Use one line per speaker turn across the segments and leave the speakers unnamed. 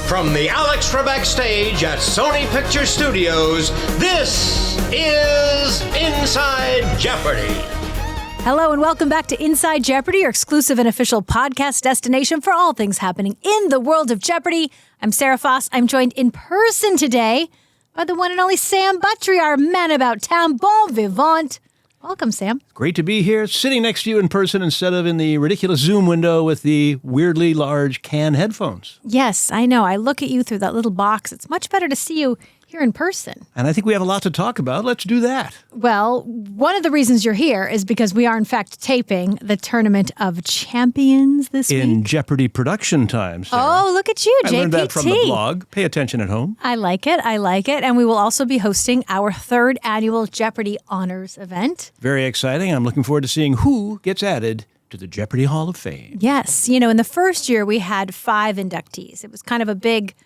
From the Alex Trebek stage at Sony Picture Studios, this is Inside Jeopardy!
Hello and welcome back to Inside Jeopardy, your exclusive and official podcast destination for all things happening in the world of Jeopardy! I'm Sarah Foss. I'm joined in person today by the one and only Sam Buttrey, our man about town, bon vivant. Welcome, Sam.
Great to be here, sitting next to you in person instead of in the ridiculous Zoom window with the weirdly large can headphones.
Yes, I know. I look at you through that little box. It's much better to see you here in person.
And I think we have a lot to talk about. Let's do that.
Well, one of the reasons you're here is because we are, in fact, taping the Tournament of Champions this week.
In Jeopardy production time, Sarah.
Oh, look at you, JPT.
I learned that from the blog. Pay attention at home.
I like it. And we will also be hosting our third annual Jeopardy Honors event.
Very exciting. I'm looking forward to seeing who gets added to the Jeopardy Hall of Fame.
Yes. You know, in the first year, we had 5 inductees. It was kind of a big,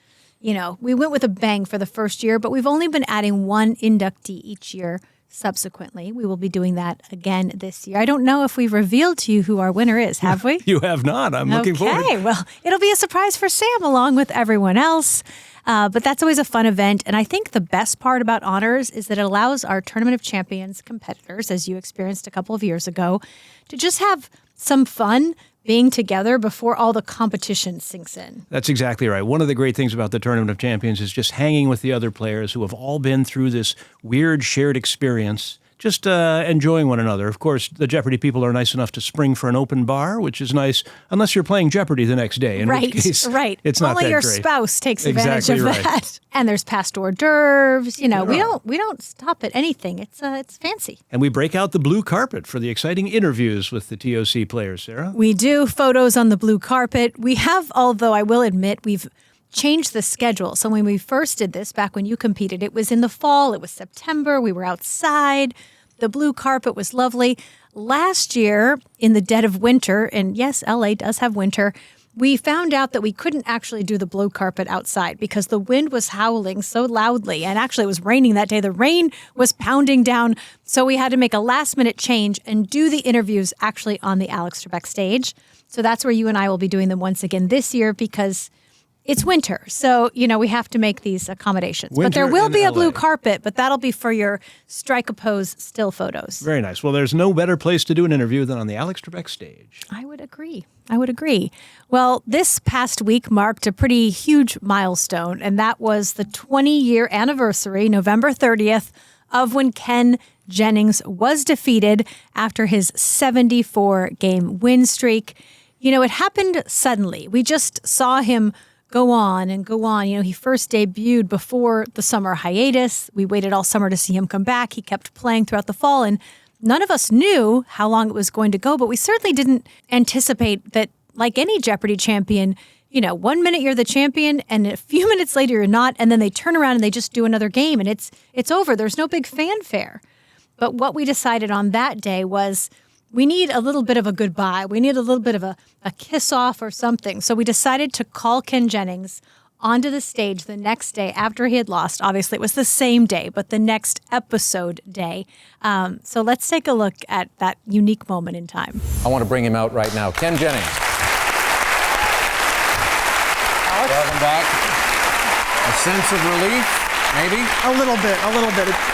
we went with a bang for the first year, but we've only been adding 1 inductee each year subsequently. We will be doing that again this year. I don't know if we've revealed to you who our winner is, have we?
You have not. I'm looking forward.
Okay, well, it'll be a surprise for Sam along with everyone else. But that's always a fun event. And I think the best part about Honors is that it allows our Tournament of Champions competitors, as you experienced a couple of years ago, to just have some fun being together before all the competition sinks in.
That's exactly right. One of the great things about the Tournament of Champions is just hanging with the other players who have all been through this weird shared experience, just enjoying one another. Of course, the Jeopardy people are nice enough to spring for an open bar, which is nice, unless you're playing Jeopardy the next day, in which case it's not
Only
that
your
great.
Spouse takes advantage of
Exactly
that.
right.
And there's past hors d'oeuvres. We don't stop at anything. It's fancy.
And we break out the blue carpet for the exciting interviews with the TOC players, Sarah.
We do photos on the blue carpet. We have, although I will admit, we've changed the schedule. So when we first did this, back when you competed, it was in the fall. It was September. We were outside. The blue carpet was lovely. Last year, in the dead of winter, and yes, LA does have winter, we found out that we couldn't actually do the blue carpet outside because the wind was howling so loudly. And actually, it was raining that day. The rain was pounding down. So we had to make a last-minute change and do the interviews actually on the Alex Trebek stage. So that's where you and I will be doing them once again this year because it's winter, so, we have to make these accommodations. But there will be a blue carpet, but that'll be for your strike a pose still photos.
Very nice. Well, there's no better place to do an interview than on the Alex Trebek stage.
I would agree. Well, this past week marked a pretty huge milestone, and that was the 20-year anniversary, November 30th, of when Ken Jennings was defeated after his 74-game win streak. It happened suddenly. We just saw him go on. He first debuted before the summer hiatus. We waited all summer to see him come back. He kept playing throughout the fall, and none of us knew how long it was going to go, but we certainly didn't anticipate that, like any Jeopardy champion, 1 minute you're the champion, and a few minutes later you're not, and then they turn around and they just do another game, and it's over. There's no big fanfare. But what we decided on that day was we need a little bit of a goodbye. We need a little bit of a kiss-off or something. So we decided to call Ken Jennings onto the stage the next day after he had lost. Obviously, it was the same day, but the next episode day. So let's take a look at that unique moment in time.
I want to bring him out right now. Ken Jennings. Alex. Welcome back. A sense of relief, maybe?
A little bit.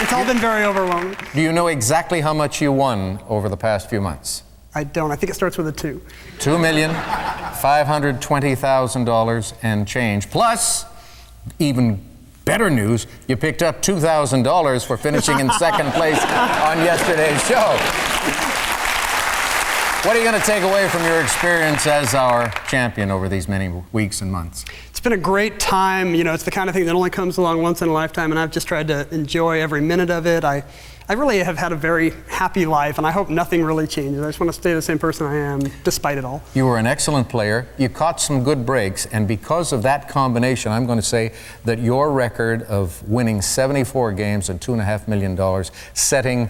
It's all been very overwhelming.
Do you know exactly how much you won over the past few months?
I don't. I think it starts with a 2.
$2,520,000 and change. Plus, even better news, you picked up $2,000 for finishing in second place on yesterday's show. What are you going to take away from your experience as our champion over these many weeks and months?
It's been a great time. It's the kind of thing that only comes along once in a lifetime, and I've just tried to enjoy every minute of it. I really have had a very happy life, and I hope nothing really changes. I just want to stay the same person I am, despite it all.
You were an excellent player. You caught some good breaks, and because of that combination, I'm going to say that your record of winning 74 games and $2.5 million, setting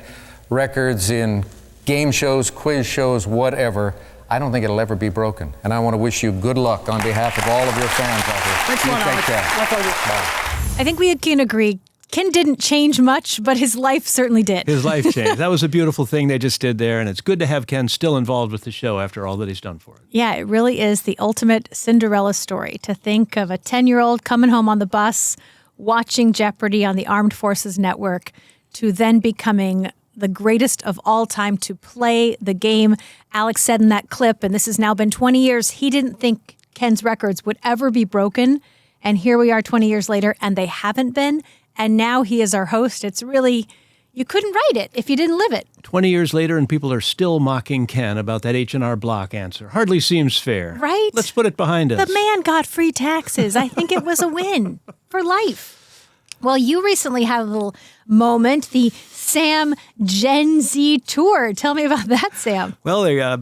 records in game shows, quiz shows, whatever, I don't think it'll ever be broken. And I want to wish you good luck on behalf of all of your fans out here.
Thanks a lot, Alex.
Take care.
My pleasure.
Bye.
I think we can agree Ken didn't change much, but his life certainly did.
His life changed. That was a beautiful thing they just did there, and it's good to have Ken still involved with the show after all that he's done for it.
Yeah, it really is the ultimate Cinderella story to think of a 10-year-old coming home on the bus, watching Jeopardy on the Armed Forces Network, to then becoming the greatest of all time to play the game. Alex said in that clip, and this has now been 20 years, he didn't think Ken's records would ever be broken. And here we are 20 years later, and they haven't been. And now he is our host. It's really, you couldn't write it if you didn't live it.
20 years later, and people are still mocking Ken about that H&R Block answer. Hardly seems fair.
Right?
Let's put it behind us.
The man got free taxes. I think it was a win for life. Well, you recently had a little moment, the Sam Gen Z Tour. Tell me about that, Sam.
Well, they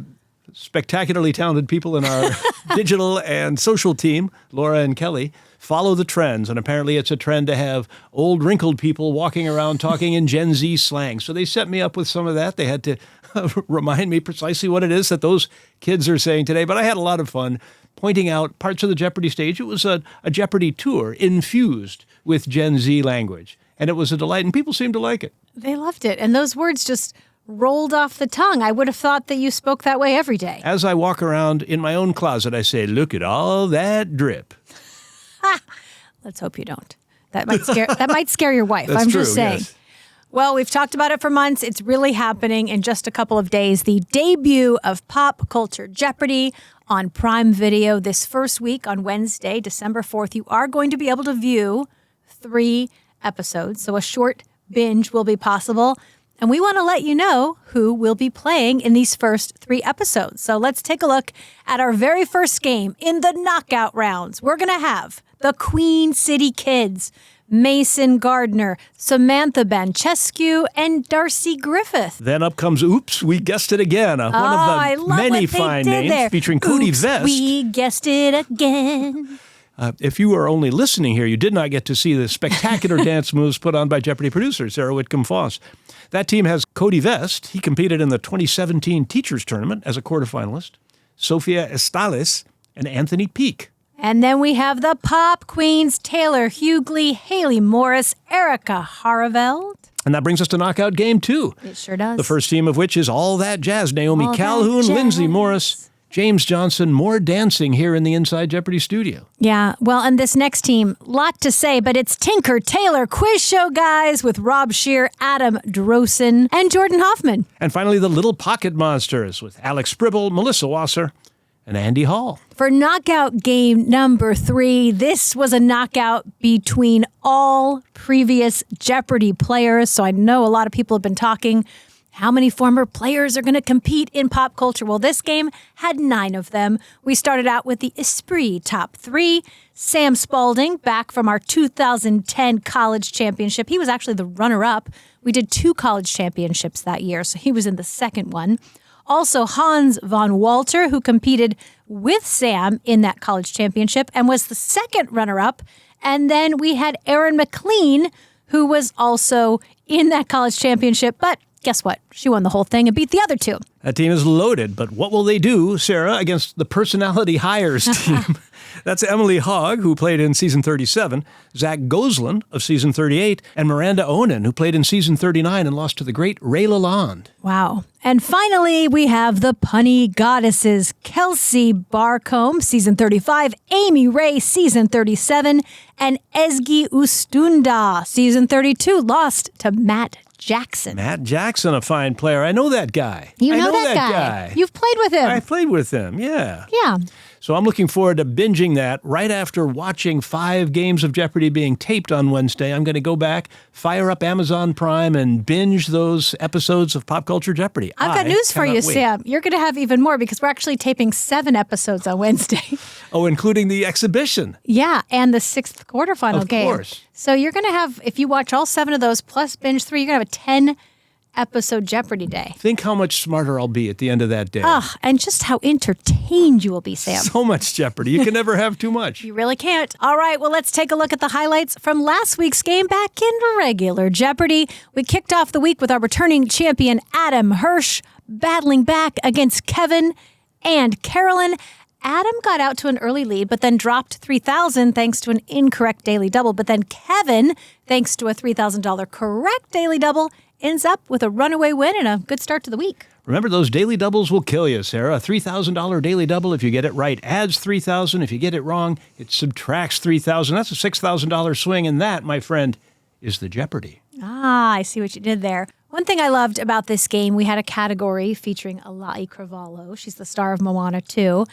spectacularly talented people in our digital and social team, Laura and Kelly, follow the trends. And apparently it's a trend to have old, wrinkled people walking around talking in Gen Z slang. So they set me up with some of that. They had to remind me precisely what it is that those kids are saying today. But I had a lot of fun pointing out parts of the Jeopardy stage. It was a Jeopardy tour infused with Gen Z language. And it was a delight, and people seemed to like it.
They loved it. And those words just rolled off the tongue. I would have thought that you spoke that way every day.
As I walk around in my own closet, I say, look at all that drip.
Let's hope you don't. That might scare your wife.
That's
I'm
true,
just saying.
yes.
Well, we've talked about it for months. It's really happening in just a couple of days. The debut of Pop Culture Jeopardy on Prime Video this first week on Wednesday, December 4th. You are going to be able to view 3 episodes, so a short binge will be possible. And we want to let you know who will be playing in these first 3 episodes. So let's take a look at our very first game in the knockout rounds. We're going to have the Queen City Kids, Mason Gardner, Samantha Banchescu, and Darcy Griffith.
Then up comes Oops, We Guessed It Again, one
I
of the
love
many
what they
fine
did
names
there.
featuring Cody
Oops,
Vest.
We guessed it again.
If you are only listening here, you did not get to see the spectacular dance moves put on by Jeopardy producer Sarah Whitcomb-Foss. That team has Cody Vest. He competed in the 2017 Teachers Tournament as a quarterfinalist, Sophia Estales, and Anthony Peake.
And then we have the Pop Queens, Taylor Hughley, Haley Morris, Erica Haraveld.
And that brings us to Knockout Game 2.
It sure does.
The first team of which is All That Jazz. Naomi
All That
Calhoun,
Jazz.
Lindsay Morris, James Johnson, more dancing here in the Inside Jeopardy studio.
Yeah, well, and this next team, lot to say, but it's Tinker Tailor Quiz Show guys with Rob Scheer, Adam Drosen, and Jordan Hoffman.
And finally, the Little Pocket Monsters with Alex Spribble, Melissa Wasser, and Andy Hall.
For knockout game number 3, this was a knockout between all previous Jeopardy players. So I know a lot of people have been talking. How many former players are going to compete in pop culture? Well, this game had 9 of them. We started out with the Esprit top 3. Sam Spalding, back from our 2010 college championship. He was actually the runner-up. We did 2 college championships that year, so he was in the second one. Also, Hans von Walter, who competed with Sam in that college championship and was the second runner-up. And then we had Erin McLean, who was also in that college championship, but guess what? She won the whole thing and beat the other 2.
That team is loaded, but what will they do, Sarah, against the Personality Hires team? That's Emily Hogg, who played in season 37, Zach Goslin of season 38, and Miranda Onan, who played in season 39 and lost to the great Ray Lalonde.
Wow. And finally, we have the punny goddesses, Kelsey Barcombe, season 35, Amy Ray, season 37, and Ezgi Ustunda, season 32, lost to Matt Jackson.
Matt Jackson, a fine player. I know that guy.
You
I
know that guy. You've played with him.
I played with him, yeah.
Yeah.
So I'm looking forward to binging that right after watching 5 games of Jeopardy being taped on Wednesday. I'm going to go back, fire up Amazon Prime, and binge those episodes of Pop Culture Jeopardy.
I've got news for you,
cannot wait.
Sam. You're going to have even more because we're actually taping 7 episodes on Wednesday.
Oh, including the exhibition.
Yeah, and the 6th quarterfinal game.
Of course.
So you're going to have, if you watch all 7 of those plus binge 3, you're going to have a 10-episode Jeopardy day.
Think how much smarter I'll be at the end of that day.
And just how entertained you will be, Sam.
So much Jeopardy. You can never have too much.
You really can't. All right, well, let's take a look at the highlights from last week's game back in regular Jeopardy. We kicked off the week with our returning champion, Adam Hirsch, battling back against Kevin and Carolyn. Adam got out to an early lead, but then dropped $3,000 thanks to an incorrect daily double. But then Kevin, thanks to a $3,000 correct daily double, ends up with a runaway win and a good start to the week.
Remember, those daily doubles will kill you, Sarah. A $3,000 daily double, if you get it right, adds $3,000. If you get it wrong, it subtracts $3,000. That's a $6,000 swing, and that, my friend, is the Jeopardy.
Ah, I see what you did there. One thing I loved about this game, we had a category featuring Alai Cravalho. She's the star of Moana 2.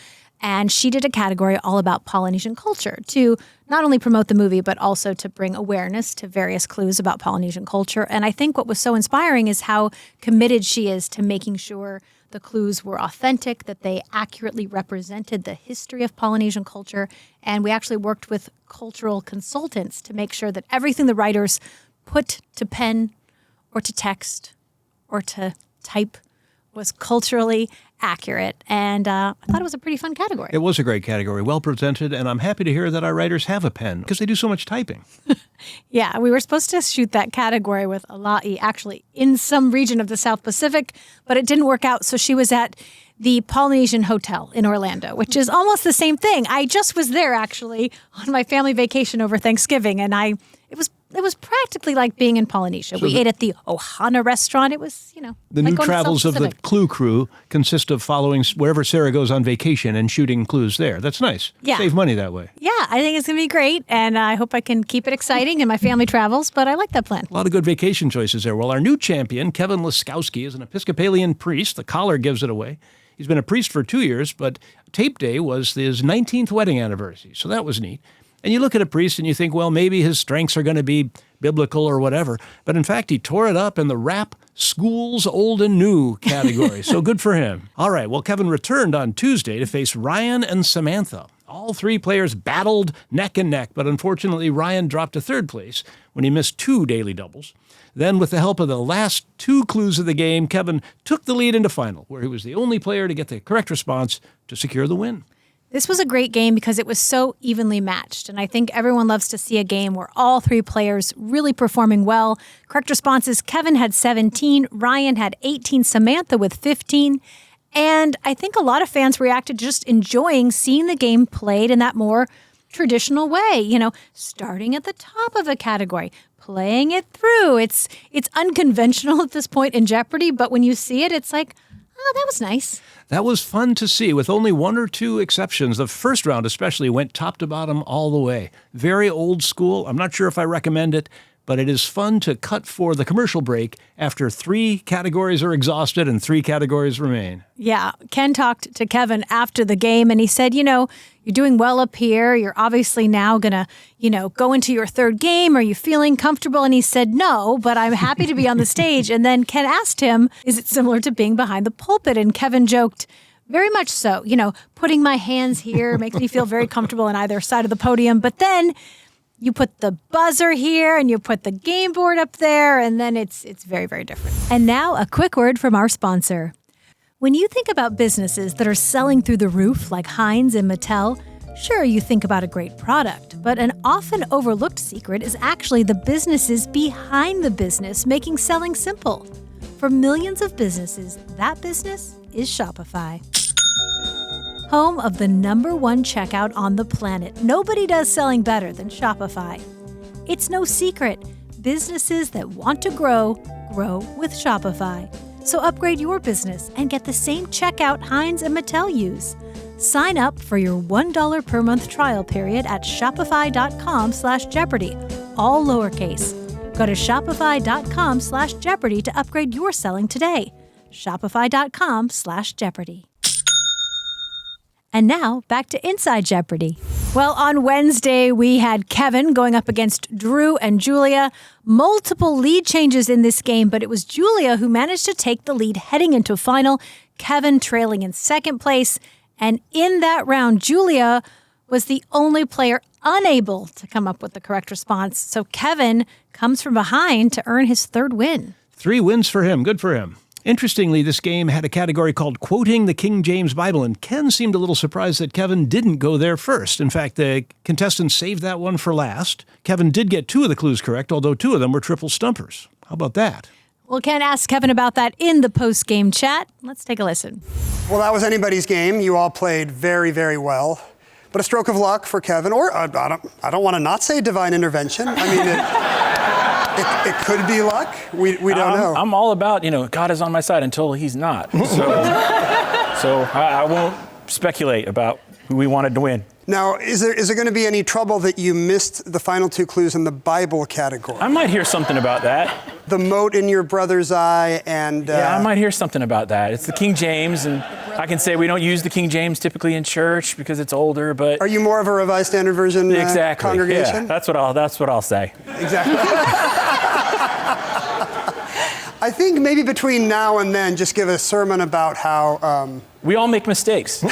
And she did a category all about Polynesian culture to not only promote the movie, but also to bring awareness to various clues about Polynesian culture. And I think what was so inspiring is how committed she is to making sure the clues were authentic, that they accurately represented the history of Polynesian culture. And we actually worked with cultural consultants to make sure that everything the writers put to pen or to text or to type was culturally accurate. And I thought it was a pretty fun category.
It was a great category, well presented, and I'm happy to hear that our writers have a pen because they do so much typing.
Yeah, we were supposed to shoot that category with Alai actually in some region of the South Pacific, but it didn't work out. So she was at the Polynesian Hotel in Orlando, which is almost the same thing. I just was there actually on my family vacation over Thanksgiving, and it was practically like being in Polynesia. We ate at the Ohana restaurant. It was,
The
like
new
going to
travels
South
of the
Pacific.
Clue Crew consist of following wherever Sarah goes on vacation and shooting clues there. That's nice.
Yeah.
Save money that way.
Yeah, I think it's going to be great, and I hope I can keep it exciting in my family travels, but I like that plan.
A lot of good vacation choices there. Well, our new champion, Kevin Laskowski, is an Episcopalian priest. The collar gives it away. He's been a priest for 2 years, but tape day was his 19th wedding anniversary, so that was neat. And you look at a priest and you think, well, maybe his strengths are going to be biblical or whatever. But in fact, he tore it up in the rap schools old and new category. So good for him. All right. Well, Kevin returned on Tuesday to face Ryan and Samantha. All three players battled neck and neck, but unfortunately, Ryan dropped to third place when he missed 2 daily doubles. Then, with the help of the last 2 clues of the game, Kevin took the lead into final, where he was the only player to get the correct response to secure the win.
This was a great game because it was so evenly matched, and I think everyone loves to see a game where all 3 players really performing well. Correct responses, Kevin had 17, Ryan had 18, Samantha with 15, and I think a lot of fans reacted just enjoying seeing the game played in that more traditional way, starting at the top of a category, playing it through. It's unconventional at this point in Jeopardy, but when you see it, it's like, oh, that was nice.
That was fun to see, with only 1 or 2 exceptions. The first round especially went top to bottom all the way. Very old school. I'm not sure if I recommend it, but it is fun to cut for the commercial break after 3 categories are exhausted and 3 categories remain.
Yeah, Ken talked to Kevin after the game, and he said, you're doing well up here. You're obviously now going to, go into your 3rd game. Are you feeling comfortable? And he said, no, but I'm happy to be on the stage. And then Ken asked him, is it similar to being behind the pulpit? And Kevin joked, very much so. Putting my hands here makes me feel very comfortable on either side of the podium. But then you put the buzzer here and you put the game board up there, and then it's very, very different. And now a quick word from our sponsor. When you think about businesses that are selling through the roof like Heinz and Mattel, sure, you think about a great product, but an often overlooked secret is actually the businesses behind the business making selling simple. For millions of businesses, that business is Shopify. Home of the #1 checkout on the planet. Nobody does selling better than Shopify. It's no secret. Businesses that want to grow with Shopify. So upgrade your business and get the same checkout Heinz and Mattel use. Sign up for your $1 per month trial period at shopify.com/Jeopardy, all lowercase. Go to shopify.com/Jeopardy to upgrade your selling today. Shopify.com/Jeopardy. And now, back to Inside Jeopardy! Well, on Wednesday, we had Kevin going up against Drew and Julia. Multiple lead changes in this game, but it was Julia who managed to take the lead heading into final, Kevin trailing in 2nd place. And in that round, Julia was the only player unable to come up with the correct response. So Kevin comes from behind to earn his 3rd win.
3 wins for him. Good for him. Interestingly, this game had a category called Quoting the King James Bible, and Ken seemed a little surprised that Kevin didn't go there first. In fact, the contestants saved that one for last. Kevin did get 2 of the clues correct, although 2 of them were triple stumpers. How about that?
Well, Ken asked Kevin about that in the post-game chat. Let's take a listen.
Well, that was anybody's game. You all played very, very well. But a stroke of luck for Kevin, or I don't want to not say divine intervention. I mean, it could be luck. We don't know.
I'm all about, God is on my side until he's not. So I won't speculate about who we wanted to win.
Now, is there going to be any trouble that you missed the final two clues in the Bible category?
I might hear something about that.
The mote in your brother's eye and...
Yeah, I might hear something about that. It's the King James, and I can say we don't use the King James typically in church because it's older, but...
Are you more of a Revised Standard Version
exactly.
congregation?
Yeah, that's what I'll say.
Exactly. I think maybe between now and then, just give a sermon about how...
We all make mistakes.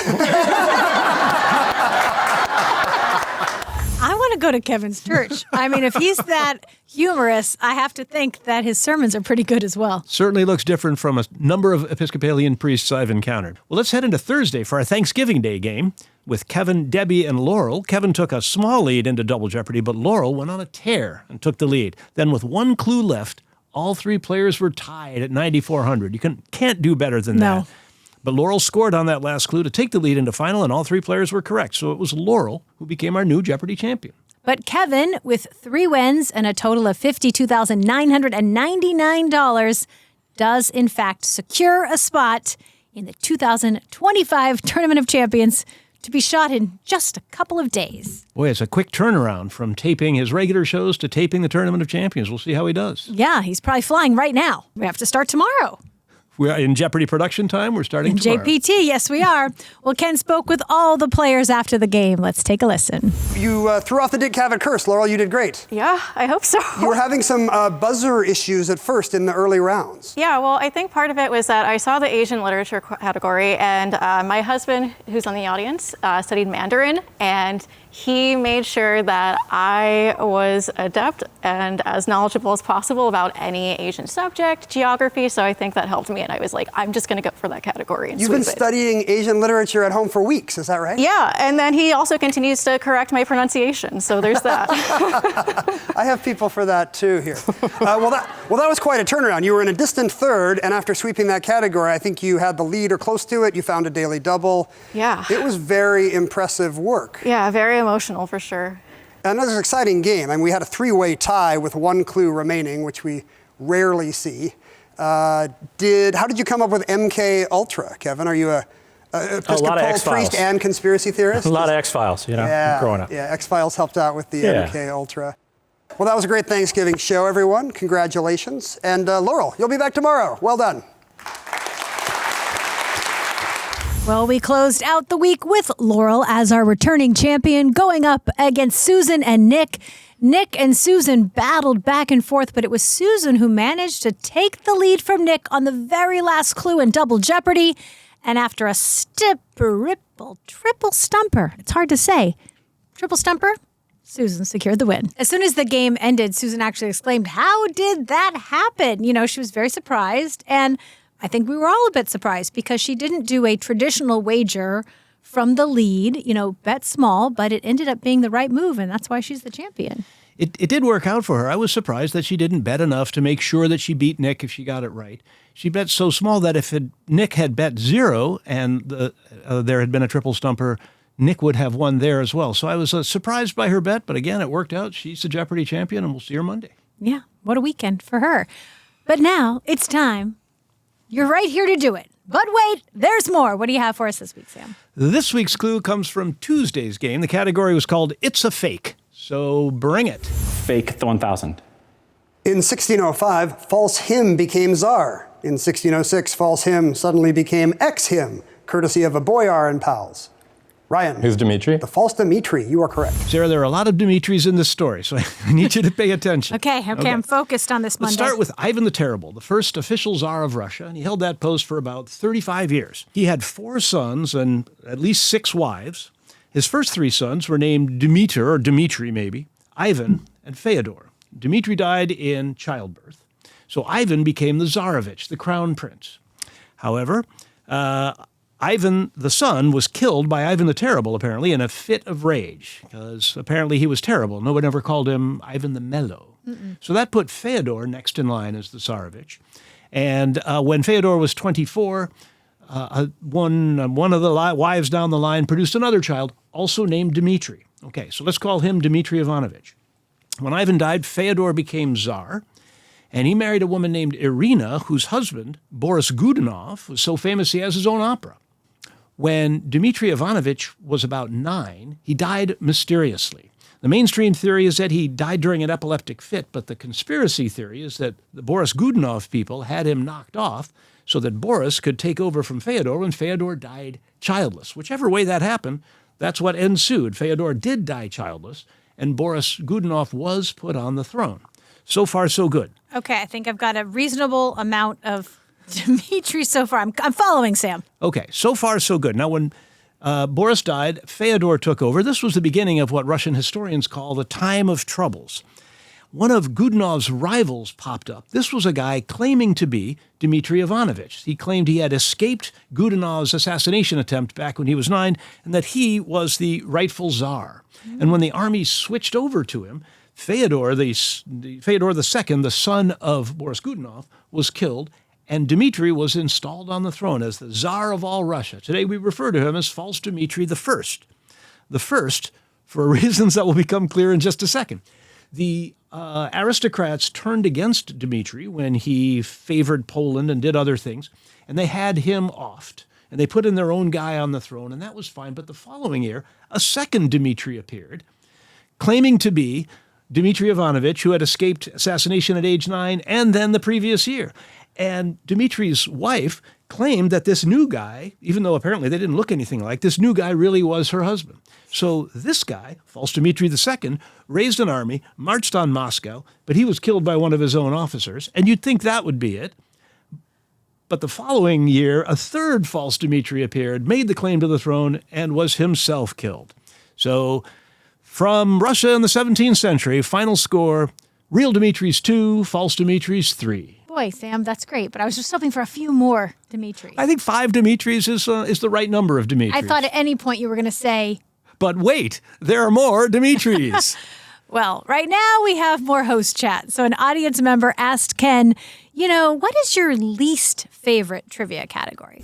I want to go to Kevin's church. I mean, if he's that humorous, I have to think that his sermons are pretty good as well.
Certainly looks different from a number of Episcopalian priests I've encountered. Well, let's head into Thursday for our Thanksgiving Day game with Kevin, Debbie, and Laurel. Kevin took a small lead into Double Jeopardy, but Laurel went on a tear and took the lead. Then with one clue left, all three players were tied at 9,400. You can't do better than that. But Laurel scored on that last clue to take the lead into final, and all three players were correct. So it was Laurel who became our new Jeopardy champion.
But Kevin, with 3 wins and a total of $52,999, does in fact secure a spot in the 2025 Tournament of Champions to be shot in just a couple of days.
Boy, it's a quick turnaround from taping his regular shows to taping the Tournament of Champions. We'll see how he does.
Yeah, he's probably flying right now. We have to start tomorrow.
We're in Jeopardy production time. We're starting tomorrow.
JPT, yes, we are. Well, Ken spoke with all the players after the game. Let's take a listen.
You threw off the Dick Cavett curse. Laurel, you did great.
Yeah, I hope so.
You were having some buzzer issues at first in the early rounds.
Yeah, well, I think part of it was that I saw the Asian literature category, and my husband, who's on the audience, studied Mandarin, and he made sure that I was adept and as knowledgeable as possible about any Asian subject, geography, so I think that helped me, and I was like, I'm just going to go for that category and
You've been studying Asian literature at home for weeks, is that right?
Yeah, and then he also continues to correct my pronunciation, so there's that.
I have people for that too here. Well, that was quite a turnaround. You were in a distant third, and after sweeping that category, I think you had the lead or close to it. You found a daily double.
Yeah.
It was very impressive work.
Yeah, very emotional for sure.
Another exciting game. I mean, we had a 3-way tie with one clue remaining, which we rarely see. How did you come up with MK Ultra, Kevin? Are you a Episcopal priest and conspiracy theorist?
A lot of X-Files, growing up.
Yeah, X-Files helped out with the MK Ultra. Well, that was a great Thanksgiving show, everyone. Congratulations. And Laurel, you'll be back tomorrow. Well done.
Well, we closed out the week with Laurel as our returning champion, going up against Susan and Nick. Nick and Susan battled back and forth, but it was Susan who managed to take the lead from Nick on the very last clue in Double Jeopardy. And after a triple stumper, it's hard to say, triple stumper, Susan secured the win. As soon as the game ended, Susan actually exclaimed, "How did that happen?" She was very surprised, and I think we were all a bit surprised because she didn't do a traditional wager from the lead, bet small, but it ended up being the right move, and that's why she's the champion.
It did work out for her. I was surprised that she didn't bet enough to make sure that she beat Nick if she got it right. She bet so small that if Nick had bet 0 and there had been a triple stumper, Nick would have won there as well. So I was surprised by her bet, but again, it worked out. She's the Jeopardy champion, and we'll see her Monday.
Yeah, what a weekend for her. But now it's time. You're right here to do it. But wait, there's more. What do you have for us this week, Sam?
This week's clue comes from Tuesday's game. The category was called It's a Fake. So bring it.
Fake the 1000.
In 1605, false hymn became czar. In 1606, false hymn suddenly became ex-hymn, courtesy of a boyar and pals. Ryan.
Who's Dimitri?
The false Dimitri. You are correct.
Sarah, there are a lot of Dimitris in this story, so I need you to pay attention.
Okay, I'm focused on this Monday.
Let's start with Ivan the Terrible, the first official czar of Russia, and he held that post for about 35 years. He had 4 sons and at least 6 wives. His first 3 sons were named Dmitri, or Dmitri maybe, Ivan, and Fyodor. Dmitri died in childbirth, so Ivan became the Tsarevich, the crown prince. However, Ivan the son was killed by Ivan the Terrible, apparently, in a fit of rage, because apparently he was terrible. No one ever called him Ivan the Mellow. So that put Fyodor next in line as the Tsarevich. And when Fyodor was 24, one of the wives down the line produced another child, also named Dmitri. Okay, so let's call him Dmitri Ivanovich. When Ivan died, Fyodor became Tsar, and he married a woman named Irina, whose husband, Boris Godunov, was so famous he has his own opera. When Dmitri Ivanovich was about 9, he died mysteriously. The mainstream theory is that he died during an epileptic fit, but the conspiracy theory is that the Boris Godunov people had him knocked off so that Boris could take over from Fyodor when Fyodor died childless. Whichever way that happened, that's what ensued. Fyodor did die childless, and Boris Godunov was put on the throne. So far, so good.
Okay, I think I've got a reasonable amount of Dmitri so far. I'm following, Sam.
Okay, so far, so good. Now, when Boris died, Fyodor took over. This was the beginning of what Russian historians call the time of troubles. One of Godunov's rivals popped up. This was a guy claiming to be Dmitri Ivanovich. He claimed he had escaped Godunov's assassination attempt back when he was 9 and that he was the rightful Tsar. And when the army switched over to him, Fyodor II, the son of Boris Godunov, was killed, and Dmitri was installed on the throne as the Tsar of all Russia. Today we refer to him as False Dmitri I. The first, for reasons that will become clear in just a second. The aristocrats turned against Dmitri when he favored Poland and did other things, and they had him offed. And they put in their own guy on the throne, and that was fine. But the following year, a second Dmitri appeared, claiming to be Dmitri Ivanovich, who had escaped assassination at age 9, and then the previous year. And Dmitri's wife claimed that this new guy, even though apparently they didn't look anything alike, this new guy really was her husband. So this guy, False Dmitri II, raised an army, marched on Moscow, but he was killed by one of his own officers, and you'd think that would be it. But the following year, a third False Dmitri appeared, made the claim to the throne, and was himself killed. So from Russia in the 17th century, final score, real Dmitris 2, false Dmitris 3.
Boy, Sam, that's great. But I was just hoping for a few more Dmitris.
I think 5 Dmitris is the right number of Dmitris.
I thought at any point you were going to say...
But wait, there are more Dmitris.
Well, right now we have more host chat. So an audience member asked Ken, what is your least favorite trivia category?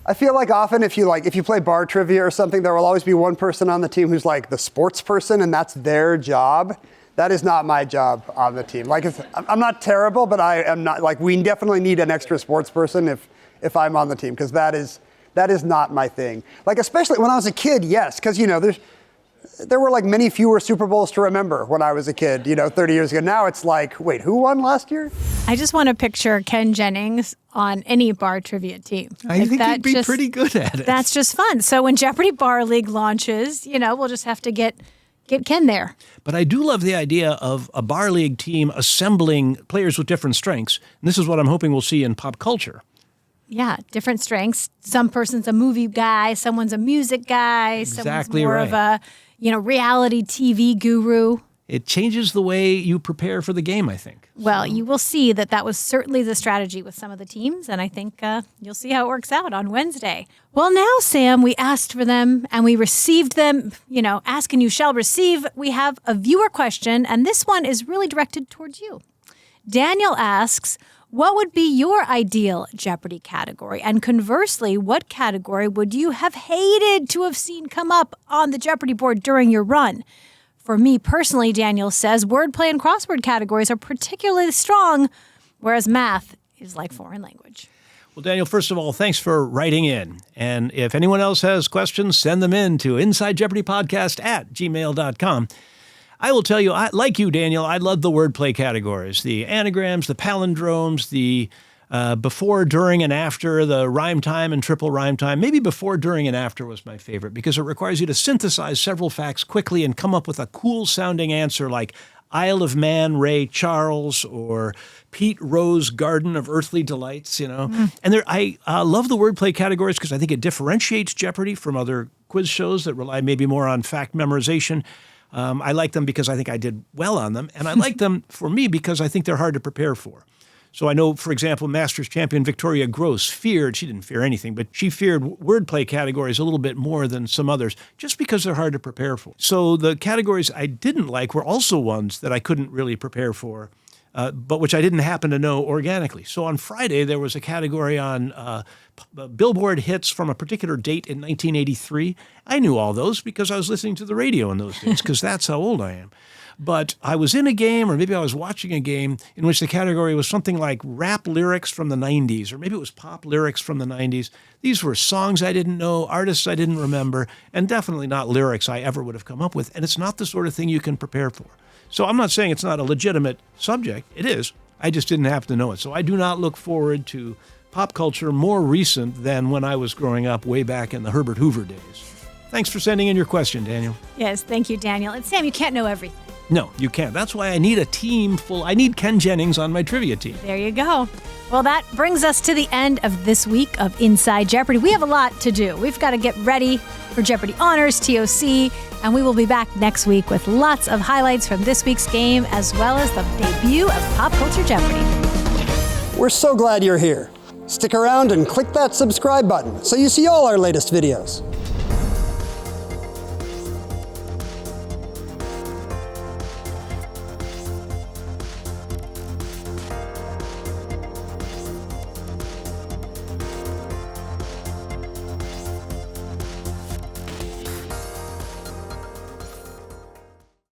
I feel like often if you play bar trivia or something, there will always be one person on the team who's like the sports person, and that's their job. That is not my job on the team. I'm not terrible, but I am not, we definitely need an extra sports person if I'm on the team, because that is not my thing. Especially when I was a kid, yes, because, there were many fewer Super Bowls to remember when I was a kid, 30 years ago. Now it's wait, who won last year?
I just want to picture Ken Jennings on any bar trivia team.
I think he'd be pretty good at it.
That's just fun. So when Jeopardy Bar League launches, we'll just have to get Ken there.
But I do love the idea of a bar league team assembling players with different strengths. And this is what I'm hoping we'll see in pop culture.
Yeah, different strengths. Some person's a movie guy, someone's a music guy,
Exactly
someone's more of a, reality TV guru.
It changes the way you prepare for the game, I think.
Well, you will see that was certainly the strategy with some of the teams, and I think you'll see how it works out on Wednesday. Well, now, Sam, we asked for them, and we received them. Ask and you shall receive. We have a viewer question, and this one is really directed towards you. Daniel asks, what would be your ideal Jeopardy category? And conversely, what category would you have hated to have seen come up on the Jeopardy board during your run? For me personally, Daniel says, wordplay and crossword categories are particularly strong, whereas math is like foreign language.
Well, Daniel, first of all, thanks for writing in. And if anyone else has questions, send them in to InsideJeopardyPodcast@gmail.com. I will tell you, like you, Daniel, I love the wordplay categories, the anagrams, the palindromes, the before, during, and after, the rhyme time and triple rhyme time. Maybe before, during, and after was my favorite because it requires you to synthesize several facts quickly and come up with a cool-sounding answer like Isle of Man, Ray Charles, or Pete Rose Garden of Earthly Delights, And I love the wordplay categories because I think it differentiates Jeopardy from other quiz shows that rely maybe more on fact memorization. I like them because I think I did well on them, and I like them for me because I think they're hard to prepare for. So I know, for example, Masters champion Victoria Gross she didn't fear anything, but she feared wordplay categories a little bit more than some others, just because they're hard to prepare for. So the categories I didn't like were also ones that I couldn't really prepare for, but which I didn't happen to know organically. So on Friday, there was a category on Billboard hits from a particular date in 1983. I knew all those because I was listening to the radio in those days, because that's how old I am. But I was in a game, or maybe I was watching a game, in which the category was something like rap lyrics from the 90s, or maybe it was pop lyrics from the 90s. These were songs I didn't know, artists I didn't remember, and definitely not lyrics I ever would have come up with. And it's not the sort of thing you can prepare for. So I'm not saying it's not a legitimate subject. It is. I just didn't happen to know it. So I do not look forward to pop culture more recent than when I was growing up way back in the Herbert Hoover days. Thanks for sending in your question, Daniel.
Yes, thank you, Daniel. And Sam, you can't know everything.
No, you can't. That's why I need a team full. I need Ken Jennings on my trivia team.
There you go. Well, that brings us to the end of this week of Inside Jeopardy. We have a lot to do. We've got to get ready for Jeopardy Honors, TOC, and we will be back next week with lots of highlights from this week's game, as well as the debut of Pop Culture Jeopardy.
We're so glad you're here. Stick around and click that subscribe button so you see all our latest videos.